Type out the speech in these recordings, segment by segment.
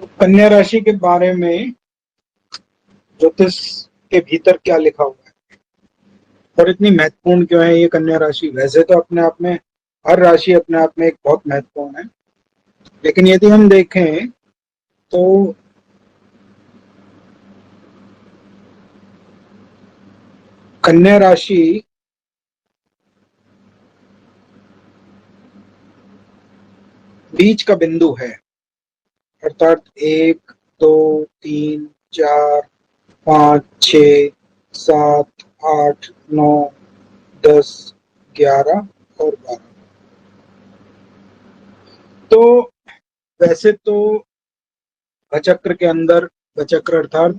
तो कन्या राशि के बारे में ज्योतिष के भीतर क्या लिखा हुआ है और इतनी महत्वपूर्ण क्यों है ये कन्या राशि। वैसे तो अपने आप में हर राशि अपने आप में एक बहुत महत्वपूर्ण है, लेकिन यदि हम देखें तो कन्या राशि बीच का बिंदु है, अर्थात 1, 2, 3, 4, 5, 6, 7, 8, 9, 10, 11 और 12। तो वैसे तो भचक्र के अंदर, भचक्र अर्थात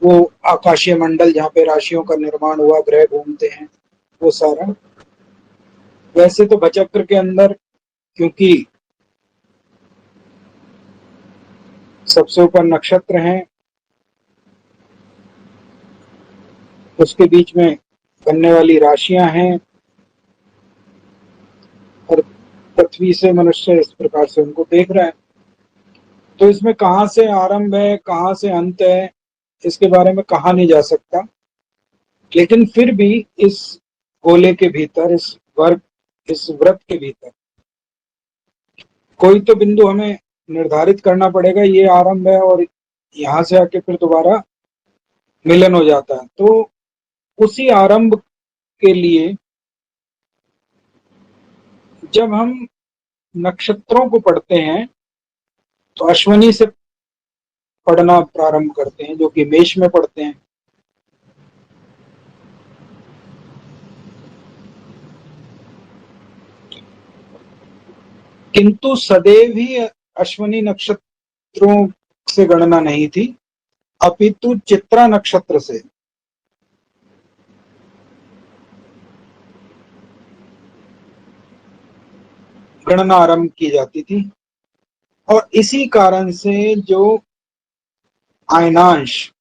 वो आकाशीय मंडल जहाँ पे राशियों का निर्माण हुआ, ग्रह घूमते हैं, वो सारा। वैसे तो भचक्र के अंदर क्योंकि सबसे ऊपर नक्षत्र हैं, उसके बीच में बनने वाली राशियां हैं और पृथ्वी से मनुष्य इस प्रकार से उनको देख रहा है। तो इसमें कहाँ से आरंभ है, कहाँ से अंत है, इसके बारे में कहा नहीं जा सकता। लेकिन फिर भी इस गोले के भीतर, इस वर्ग, इस वृत्त के भीतर कोई तो बिंदु हमें निर्धारित करना पड़ेगा, ये आरंभ है और यहाँ से आके फिर दोबारा मिलन हो जाता है। तो उसी आरंभ के लिए जब हम नक्षत्रों को पढ़ते हैं तो अश्विनी से पढ़ना प्रारंभ करते हैं, जो कि मेष में पढ़ते हैं। किंतु सदैव ही अश्विनी नक्षत्रों से गणना नहीं थी, अपितु चित्रा नक्षत्र से गणना आरंभ की जाती थी। और इसी कारण से जो आयनांश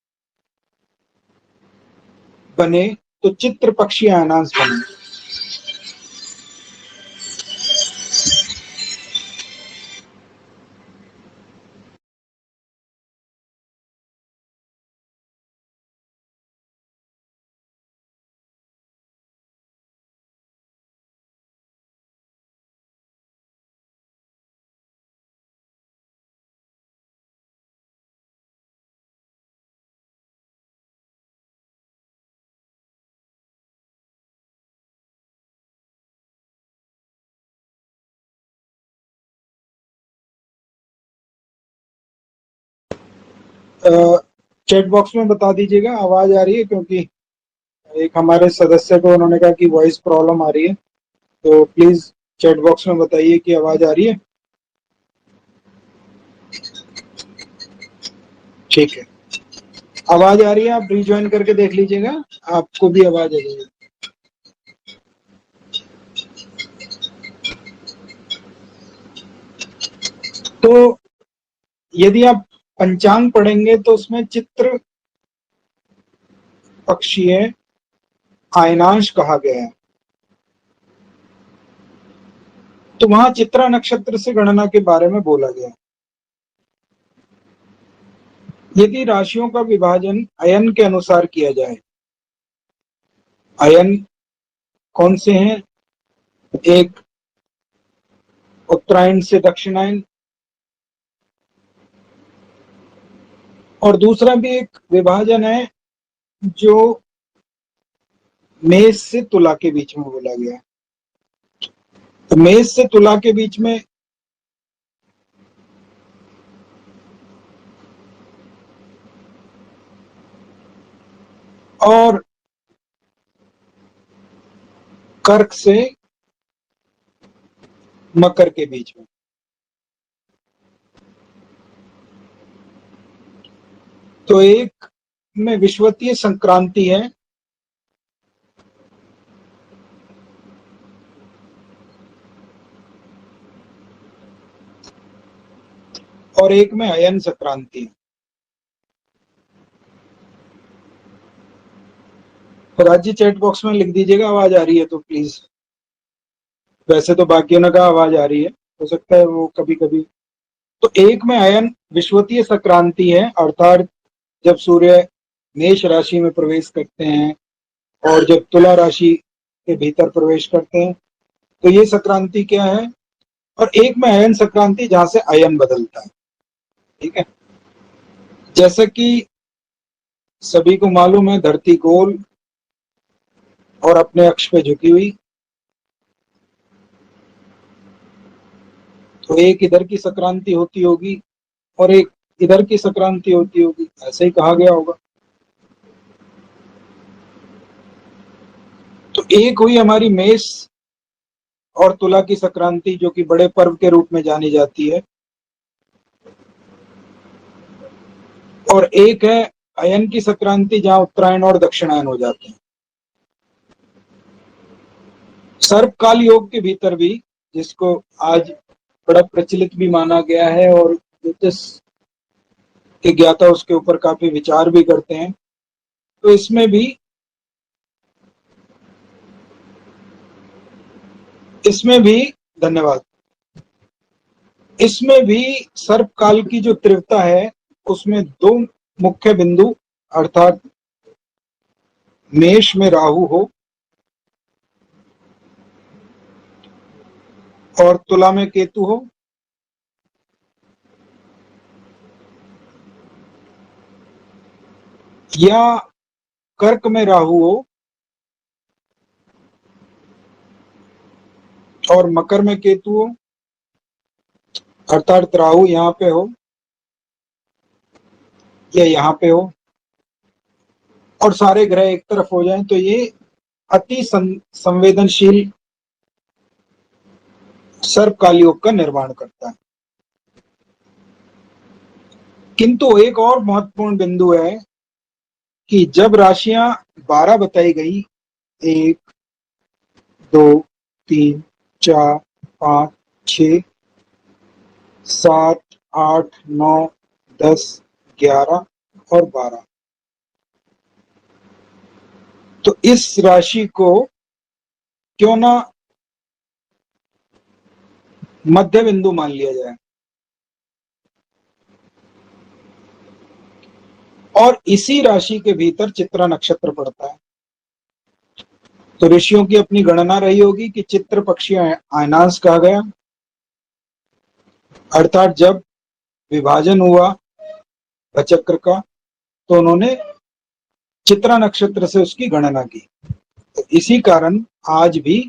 बने, तो चित्र पक्षी आयनांश बने। चैट बॉक्स में बता दीजिएगा आवाज आ रही है, क्योंकि एक हमारे सदस्य को उन्होंने कहा कि वॉइस प्रॉब्लम आ रही है। तो प्लीज चैट बॉक्स में बताइए कि आवाज आ रही है। ठीक है, आवाज आ रही है, आप रिज्वाइन करके देख लीजिएगा, आपको भी आवाज आ जाएगी। तो यदि आप पंचांग पढ़ेंगे तो उसमें चित्र पक्षीय आयनांश कहा गया है। तो वहां चित्रा नक्षत्र से गणना के बारे में बोला गया। यदि राशियों का विभाजन अयन के अनुसार किया जाए, अयन कौन से हैं? एक उत्तरायण से दक्षिणायन, और दूसरा भी एक विभाजन है जो मेष से तुला के बीच में बोला गया है। तो मेष से तुला के बीच में और कर्क से मकर के बीच में। तो एक में विषुवतीय संक्रांति है और एक में अयन संक्रांति है। तो राज्य चैट बॉक्स में लिख दीजिएगा आवाज आ रही है तो प्लीज। वैसे तो बाकियों ने कहा आवाज आ रही है, हो सकता है वो कभी कभी तो एक में अयन विषुवतीय संक्रांति है, अर्थात जब सूर्य मेष राशि में प्रवेश करते हैं और जब तुला राशि के भीतर प्रवेश करते हैं, तो ये संक्रांति क्या है। और एक में अयन संक्रांति, जहां से अयन बदलता है। ठीक है, जैसा कि सभी को मालूम है, धरती गोल और अपने अक्ष पे झुकी हुई, तो एक इधर की संक्रांति होती होगी और एक इधर की संक्रांति होती होगी, ऐसे ही कहा गया होगा। तो एक हुई हमारी मेष और तुला की संक्रांति, जो कि बड़े पर्व के रूप में जानी जाती है, और एक है अयन की संक्रांति, जहां उत्तरायण और दक्षिणायन हो जाते हैं। सर्पकाल योग के भीतर भी, जिसको आज बड़ा प्रचलित भी माना गया है और ज्योतिष के ज्ञाता उसके ऊपर काफी विचार भी करते हैं, तो इसमें भी धन्यवाद, इसमें भी सर्पकाल की जो तीव्रता है, उसमें दो मुख्य बिंदु, अर्थात मेष में राहु हो और तुला में केतु हो, या कर्क में राहु हो और मकर में केतु हो, अर्थात राहु यहाँ पे हो या यहाँ पे हो, और सारे ग्रह एक तरफ हो जाएं, तो ये अति संवेदनशील सर्पकाल योग का निर्माण करता है। किंतु एक और महत्वपूर्ण बिंदु है कि जब राशियां 12 बताई गई, 1, 2, 3, 4, 5, 6, 7, 8, 9, 10, 11 और 12, तो इस राशि को क्यों ना मध्य बिंदु मान लिया जाए, और इसी राशि के भीतर चित्रा नक्षत्र पड़ता है। तो ऋषियों की अपनी गणना रही होगी कि चित्र पक्षी अयनांश कहा गया, अर्थात जब विभाजन हुआ चक्र का, तो उन्होंने चित्रा नक्षत्र से उसकी गणना की। तो इसी कारण आज भी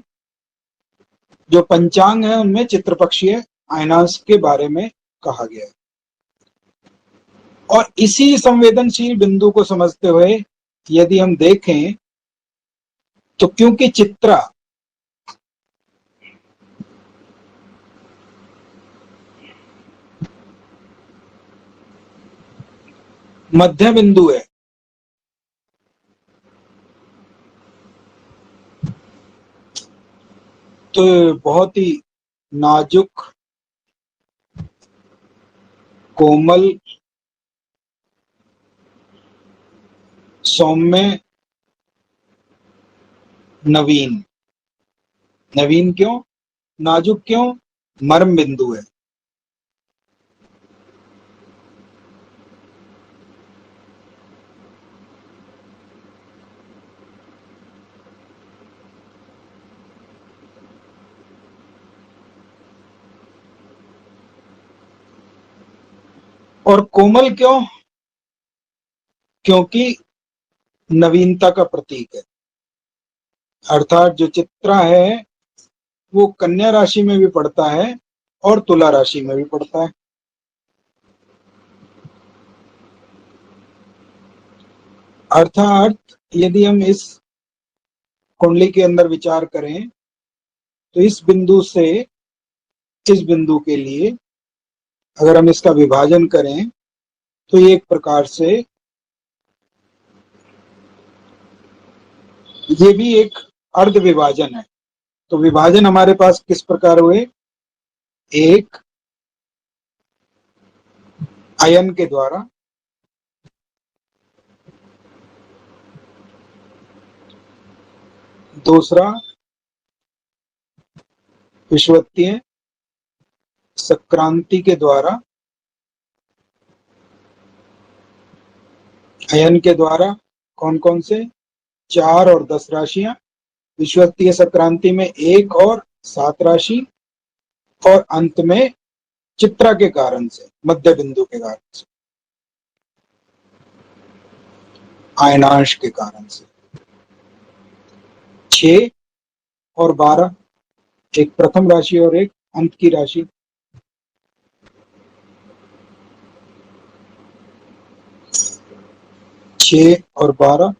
जो पंचांग है उनमें चित्रपक्षीय अयनांश के बारे में कहा गया है। और इसी संवेदनशील बिंदु को समझते हुए यदि हम देखें, तो क्योंकि चित्रा मध्य बिंदु है, तो बहुत ही नाजुक, कोमल, सौम्य, नवीन। नवीन क्यों, नाजुक क्यों, मर्म बिंदु है। और कोमल क्यों, क्योंकि नवीनता का प्रतीक है। अर्थात जो चित्रा है वो कन्या राशि में भी पड़ता है और तुला राशि में भी पड़ता है। अर्थात यदि हम इस कुंडली के अंदर विचार करें, तो इस बिंदु से इस बिंदु के लिए अगर हम इसका विभाजन करें, तो ये एक प्रकार से ये भी एक अर्ध विभाजन है। तो विभाजन हमारे पास किस प्रकार हुए, एक अयन के द्वारा, दूसरा विषुवतीय संक्रांति के द्वारा, अयन के द्वारा कौन कौन से 4 और 10 राशियां, विषुवतीय संक्रांति में 1 और 7 राशि, और अंत में चित्रा के कारण से, मध्य बिंदु के कारण से, आयनांश के कारण से 6 और 12, एक प्रथम राशि और एक अंत की राशि। छह और 12,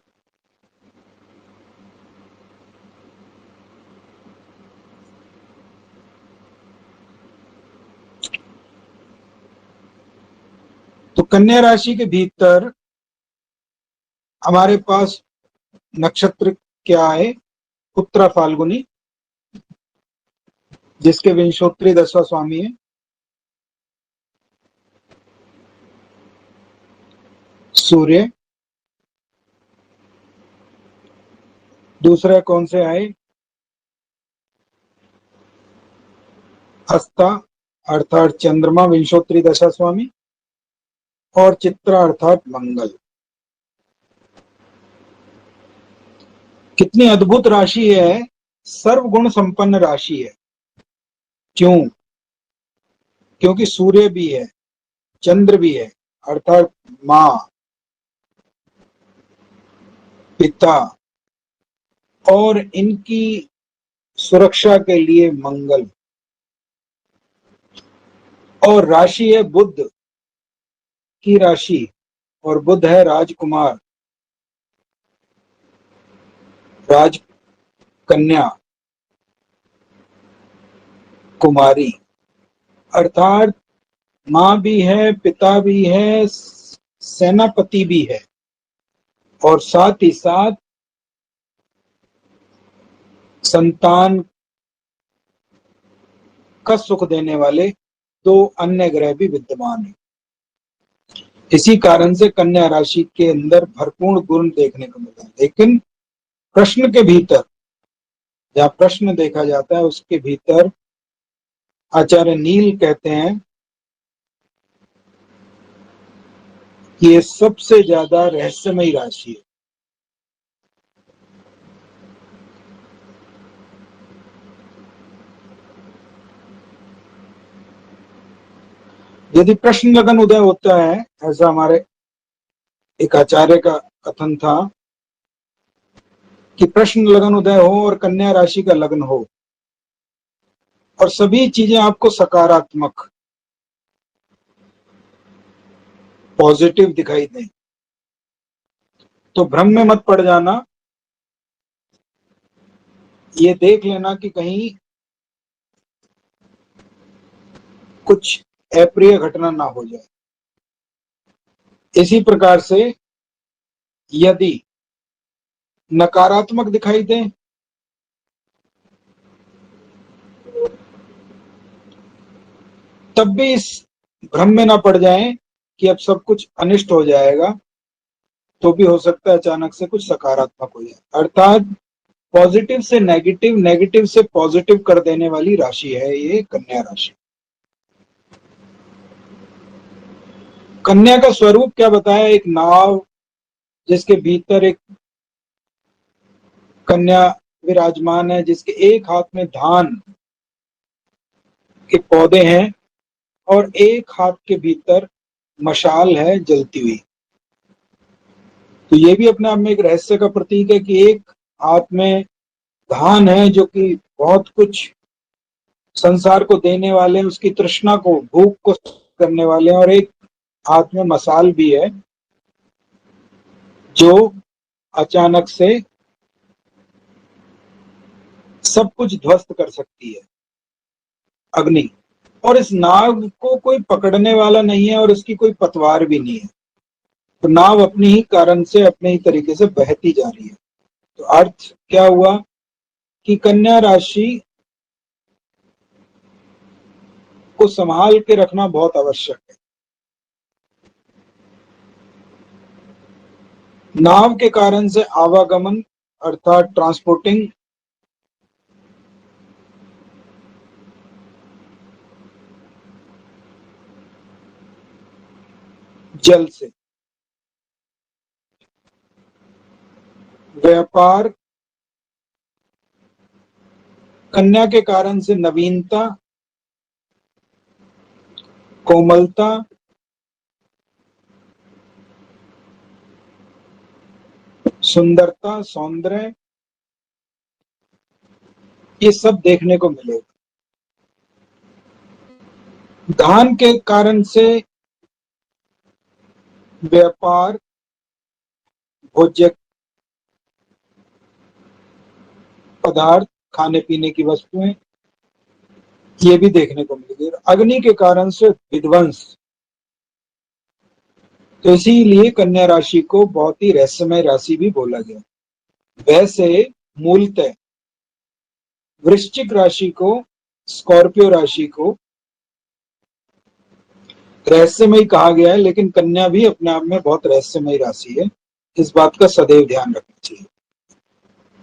तो कन्या राशि के भीतर हमारे पास नक्षत्र क्या है? उत्तरा फाल्गुनी, जिसके विंशोत्तरी 10वां स्वामी है सूर्य। दूसरा कौन से आए? हस्ता अर्थात चंद्रमा विंशोत्तरी दशा स्वामी, और चित्रा अर्थात मंगल। कितनी अद्भुत राशि है, सर्वगुण संपन्न राशि है। क्यों? क्योंकि सूर्य भी है, चंद्र भी है, अर्थात माँ, पिता, और इनकी सुरक्षा के लिए मंगल, और राशि है बुध की राशि, और बुध है राजकुमार, राजकन्या, कुमारी, अर्थात माँ भी है, पिता भी है, सेनापति भी है, और साथ ही साथ संतान का सुख देने वाले 2 अन्य ग्रह भी विद्यमान है। इसी कारण से कन्या राशि के अंदर भरपूर गुण देखने को मिलता है। लेकिन प्रश्न के भीतर, जहाँ प्रश्न देखा जाता है, उसके भीतर आचार्य नील कहते हैं कि ये सबसे ज्यादा रहस्यमयी राशि है। यदि प्रश्न लगन उदय होता है, ऐसा हमारे एक आचार्य का कथन था कि प्रश्न लगन उदय हो और कन्या राशि का लग्न हो और सभी चीजें आपको सकारात्मक, पॉजिटिव दिखाई दें, तो भ्रम में मत पड़ जाना। ये देख लेना कि कहीं कुछ अप्रिय घटना ना हो जाए। इसी प्रकार से यदि नकारात्मक दिखाई दे, तब भी इस भ्रम में ना पड़ जाएं कि अब सब कुछ अनिष्ट हो जाएगा, तो भी हो सकता है अचानक से कुछ सकारात्मक हो जाए। अर्थात पॉजिटिव से नेगेटिव, नेगेटिव से पॉजिटिव कर देने वाली राशि है ये कन्या राशि। कन्या का स्वरूप क्या बताया? एक नाव जिसके भीतर एक कन्या विराजमान है, जिसके एक हाथ में धान के पौधे हैं और एक हाथ के भीतर मशाल है जलती हुई। तो ये भी अपने आप में एक रहस्य का प्रतीक है कि एक हाथ में धान है जो कि बहुत कुछ संसार को देने वाले, उसकी तृष्णा को, भूख को करने वाले हैं, और एक हाथ में मशाल भी है जो अचानक से सब कुछ ध्वस्त कर सकती है, अग्नि। और इस नाव को कोई पकड़ने वाला नहीं है और इसकी कोई पतवार भी नहीं है, तो नाव अपनी ही कारण से अपने ही तरीके से बहती जा रही है। तो अर्थ क्या हुआ कि कन्या राशि को संभाल के रखना बहुत आवश्यक है। नाव के कारण से आवागमन अर्थात ट्रांसपोर्टिंग, जल से, व्यापार, कन्या के कारण से नवीनता, कोमलता, सुंदरता, सौंदर्य, ये सब देखने को मिलेगा। धान के कारण से व्यापार, भोज्य पदार्थ, खाने पीने की वस्तुएं, ये भी देखने को मिलेगी। अग्नि के कारण से विध्वंस। तो इसीलिए कन्या राशि को बहुत ही रहस्यमय राशि भी बोला गया। वैसे मूलतः वृश्चिक राशि को, स्कॉर्पियो राशि को रहस्यमय कहा गया है, लेकिन कन्या भी अपने आप में बहुत रहस्यमय राशि है। इस बात का सदैव ध्यान रखना चाहिए।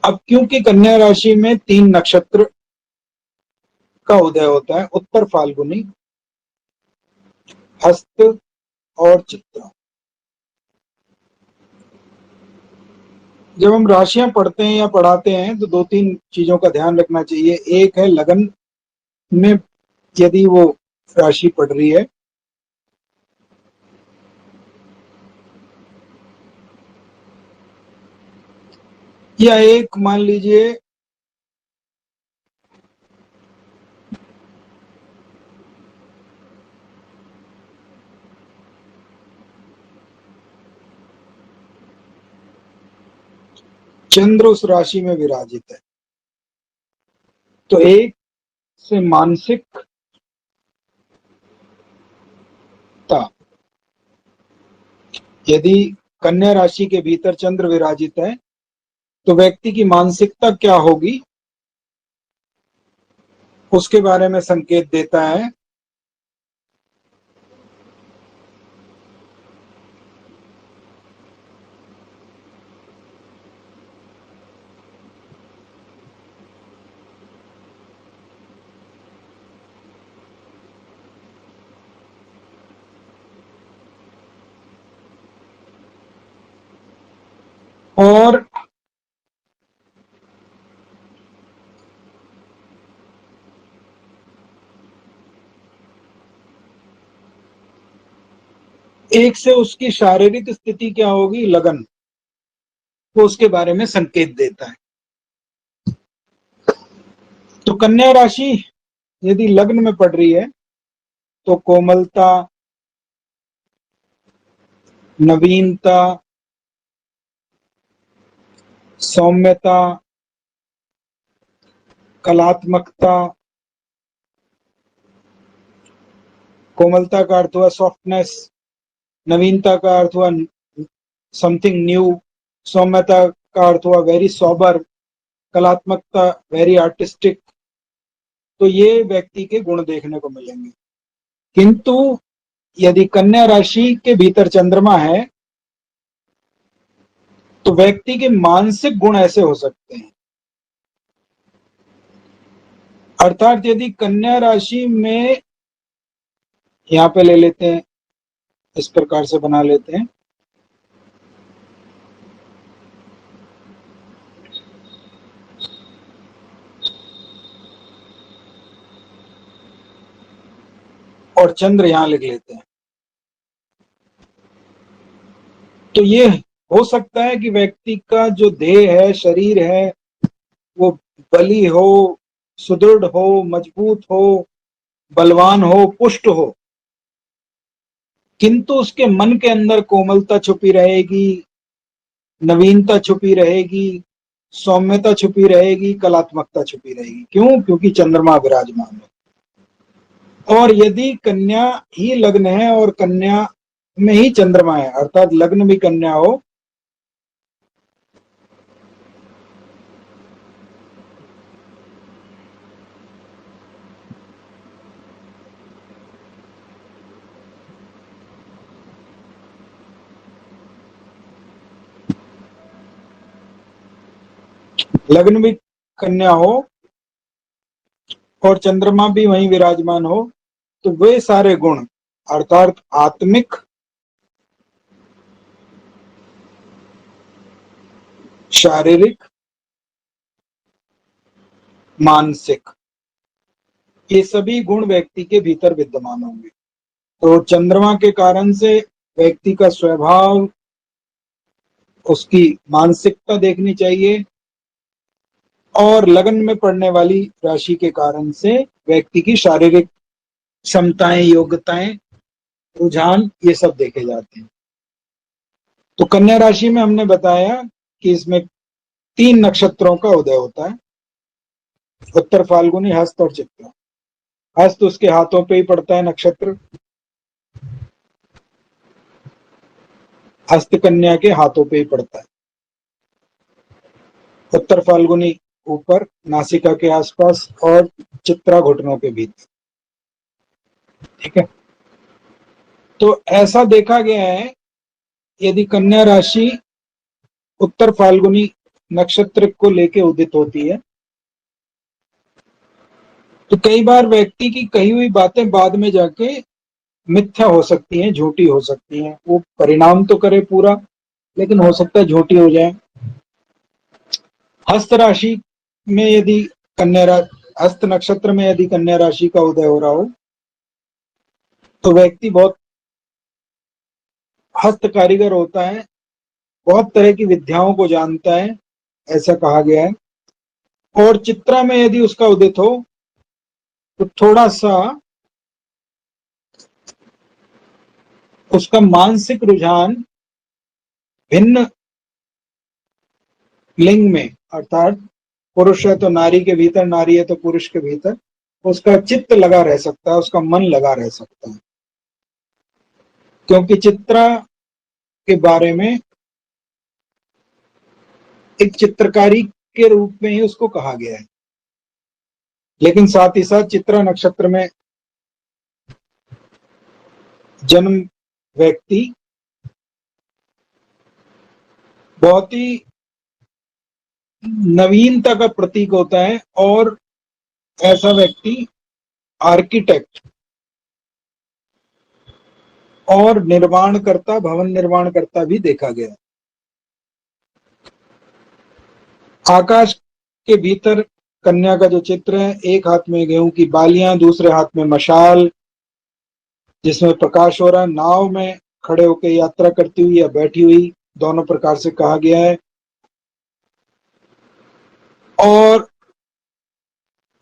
अब क्योंकि कन्या राशि में 3 नक्षत्र का उदय होता है, उत्तर फाल्गुनी, हस्त और चित्रा। जब हम राशियां पढ़ते हैं या पढ़ाते हैं तो 2-3 चीजों का ध्यान रखना चाहिए। एक है लगन में यदि वो राशि पढ़ रही है, या एक मान लीजिए चंद्र उस राशि में विराजित है, तो एक से मानसिकता, यदि कन्या राशि के भीतर चंद्र विराजित है तो व्यक्ति की मानसिकता क्या होगी उसके बारे में संकेत देता है। और एक से उसकी शारीरिक स्थिति क्या होगी, लगन, वो उसके बारे में संकेत देता है। तो कन्या राशि यदि लग्न में पड़ रही है तो कोमलता, नवीनता, सौम्यता, कलात्मकता, कोमलता का अर्थ हुआ सॉफ्टनेस, नवीनता का अर्थ हुआ समथिंग न्यू, सौम्यता का अर्थ हुआ वेरी सॉबर, कलात्मकता वेरी आर्टिस्टिक। तो ये व्यक्ति के गुण देखने को मिलेंगे। किंतु यदि कन्या राशि के भीतर चंद्रमा है तो व्यक्ति के मानसिक गुण ऐसे हो सकते हैं। अर्थात यदि कन्या राशि में, यहां पे ले लेते हैं, इस प्रकार से बना लेते हैं, और चंद्र यहां लिख लेते हैं, तो ये हो सकता है कि व्यक्ति का जो देह है, शरीर है, वो बली हो, सुदृढ़ हो, मजबूत हो, बलवान हो, पुष्ट हो, किंतु उसके मन के अंदर कोमलता छुपी रहेगी, नवीनता छुपी रहेगी, सौम्यता छुपी रहेगी, कलात्मकता छुपी रहेगी। क्यों? क्योंकि चंद्रमा विराजमान है। और यदि कन्या ही लग्न है और कन्या में ही चंद्रमा है, अर्थात लग्न भी कन्या हो, लग्न भी कन्या हो और चंद्रमा भी वहीं विराजमान हो, तो वे सारे गुण अर्थात आत्मिक, शारीरिक, मानसिक, ये सभी गुण व्यक्ति के भीतर विद्यमान होंगे। तो चंद्रमा के कारण से व्यक्ति का स्वभाव, उसकी मानसिकता देखनी चाहिए, और लगन में पड़ने वाली राशि के कारण से व्यक्ति की शारीरिक क्षमताएं, योग्यताएं, रुझान, ये सब देखे जाते हैं। तो कन्या राशि में हमने बताया कि इसमें 3 नक्षत्रों का उदय होता है, उत्तर फाल्गुनी, हस्त और चित्रा। हस्त उसके हाथों पे ही पड़ता है नक्षत्र, हस्त कन्या के हाथों पे ही पड़ता है। उत्तर फाल्गुनी ऊपर नासिका के आसपास और चित्रा घुटनों के भीतर। ठीक है, तो ऐसा देखा गया है, यदि कन्या राशि उत्तर फाल्गुनी नक्षत्र को लेके उदित होती है तो कई बार व्यक्ति की कही हुई बातें बाद में जाके मिथ्या हो सकती हैं, झूठी हो सकती हैं। वो परिणाम तो करे पूरा, लेकिन हो सकता है झूठी हो जाए। हस्त राशि में यदि हस्त नक्षत्र में यदि कन्या राशि का उदय हो रहा हो तो व्यक्ति बहुत हस्त कारीगर होता है, बहुत तरह की विद्याओं को जानता है, ऐसा कहा गया है। और चित्रा में यदि उसका उदित हो तो थोड़ा सा उसका मानसिक रुझान भिन्न लिंग में, अर्थात पुरुष है तो नारी के भीतर, नारी है तो पुरुष के भीतर, उसका चित्त लगा रह सकता है, उसका मन लगा रह सकता है। क्योंकि चित्रा के बारे में एक चित्रकारी के रूप में ही उसको कहा गया है, लेकिन साथ ही साथ चित्रा नक्षत्र में जन्म व्यक्ति बहुत ही नवीनता का प्रतीक होता है, और ऐसा व्यक्ति आर्किटेक्ट और निर्माणकर्ता, भवन निर्माणकर्ता भी देखा गया। आकाश के भीतर कन्या का जो चित्र है, एक हाथ में गेहूं की बालियां, दूसरे हाथ में मशाल जिसमें प्रकाश हो रहा है, नाव में खड़े होकर यात्रा करती हुई या बैठी हुई, दोनों प्रकार से कहा गया है। और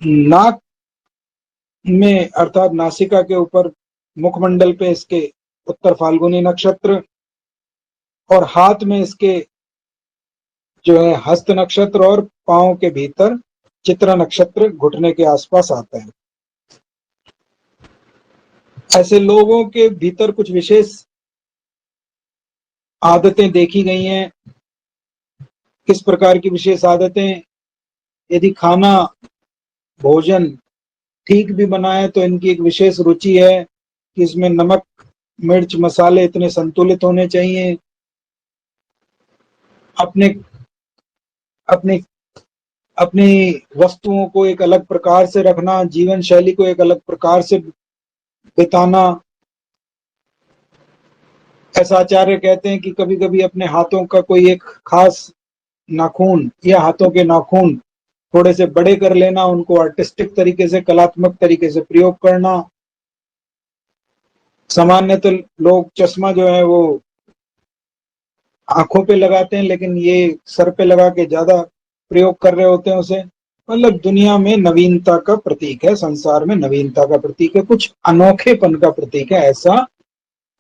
नाक में, अर्थात नासिका के ऊपर मुखमंडल पे इसके उत्तर फाल्गुनी नक्षत्र, और हाथ में इसके जो है हस्त नक्षत्र, और पांव के भीतर चित्रा नक्षत्र घुटने के आसपास आता है। ऐसे लोगों के भीतर कुछ विशेष आदतें देखी गई हैं। किस प्रकार की विशेष आदतें? यदि खाना, भोजन ठीक भी बनाए तो इनकी एक विशेष रुचि है कि इसमें नमक, मिर्च, मसाले इतने संतुलित होने चाहिए। अपने अपने अपनी वस्तुओं को एक अलग प्रकार से रखना, जीवन शैली को एक अलग प्रकार से बिताना। ऐसा आचार्य कहते हैं कि कभी कभी अपने हाथों का कोई एक खास नाखून या हाथों के नाखून थोड़े से बड़े कर लेना, उनको आर्टिस्टिक तरीके से, कलात्मक तरीके से प्रयोग करना। सामान्यतः लोग चश्मा जो है वो आंखों पे लगाते हैं, लेकिन ये सर पे लगा के ज्यादा प्रयोग कर रहे होते हैं उसे। मतलब दुनिया में नवीनता का प्रतीक है, संसार में नवीनता का प्रतीक है, कुछ अनोखेपन का प्रतीक है, ऐसा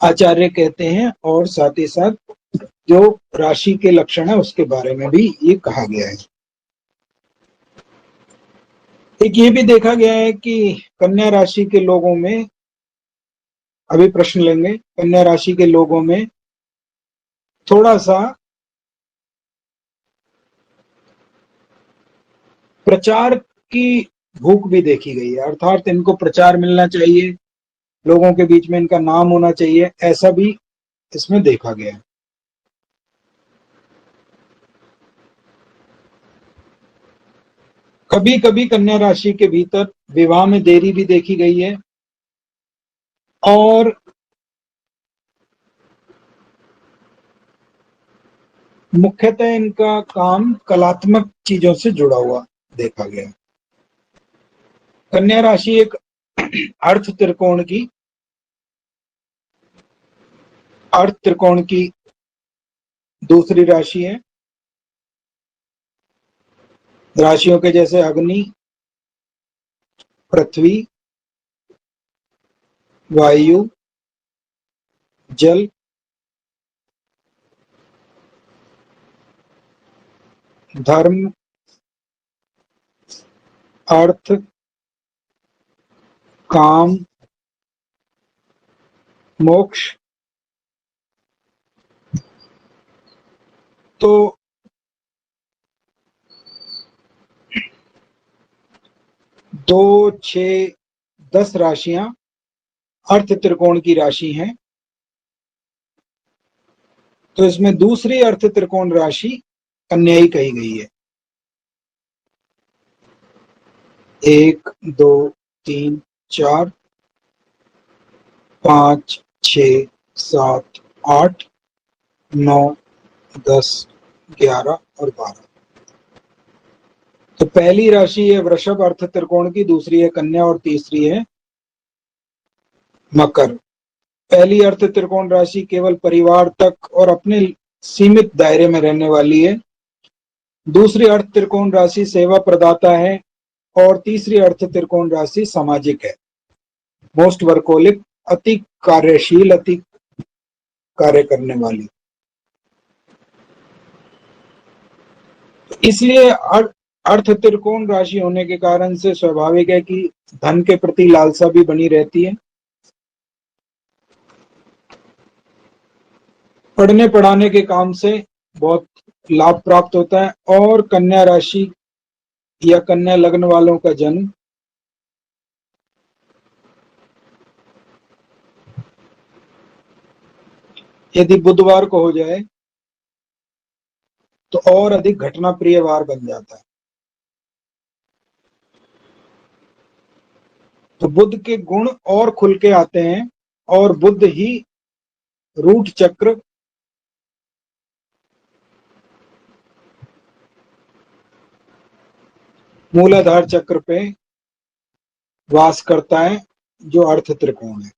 आचार्य कहते हैं। और साथ ही साथ जो राशि के लक्षण है उसके बारे में भी ये कहा गया है। एक ये भी देखा गया है कि कन्या राशि के लोगों में, अभी प्रश्न लेंगे, कन्या राशि के लोगों में थोड़ा सा प्रचार की भूख भी देखी गई है, अर्थात इनको प्रचार मिलना चाहिए, लोगों के बीच में इनका नाम होना चाहिए, ऐसा भी इसमें देखा गया है। कभी कभी कन्या राशि के भीतर विवाह में देरी भी देखी गई है, और मुख्यतः इनका काम कलात्मक चीजों से जुड़ा हुआ देखा गया। कन्या राशि एक अर्थ त्रिकोण की दूसरी राशि है। राशियों के जैसे अग्नि, पृथ्वी, वायु, जल, धर्म, अर्थ, काम, मोक्ष। तो 2, 6, 10 राशियां अर्थ त्रिकोण की राशि हैं। तो इसमें दूसरी अर्थ त्रिकोण राशि कन्या ही कही गई है। 1, 2, 3, 4, 5, 6, 7, 8, 9, 10, 11 और 12। तो पहली राशि है वृषभ अर्थ त्रिकोण की, दूसरी है कन्या और तीसरी है मकर। पहली अर्थ त्रिकोण राशि केवल परिवार तक और अपने सीमित दायरे में रहने वाली है। दूसरी अर्थ त्रिकोण राशि सेवा प्रदाता है और तीसरी अर्थ त्रिकोण राशि सामाजिक है, मोस्ट वर्कोलिक, अति कार्यशील, अति कार्य करने वाली। इसलिए अर्थ त्रिकोण राशि होने के कारण से स्वाभाविक है कि धन के प्रति लालसा भी बनी रहती है। पढ़ने पढ़ाने के काम से बहुत लाभ प्राप्त होता है। और कन्या राशि या कन्या लग्न वालों का जन्म यदि बुधवार को हो जाए तो और अधिक घटना प्रिय वार बन जाता है। तो बुध के गुण और खुल के आते हैं और बुध ही रूट चक्र, मूलाधार चक्र पे वास करता है, जो अर्थ त्रिकोण है।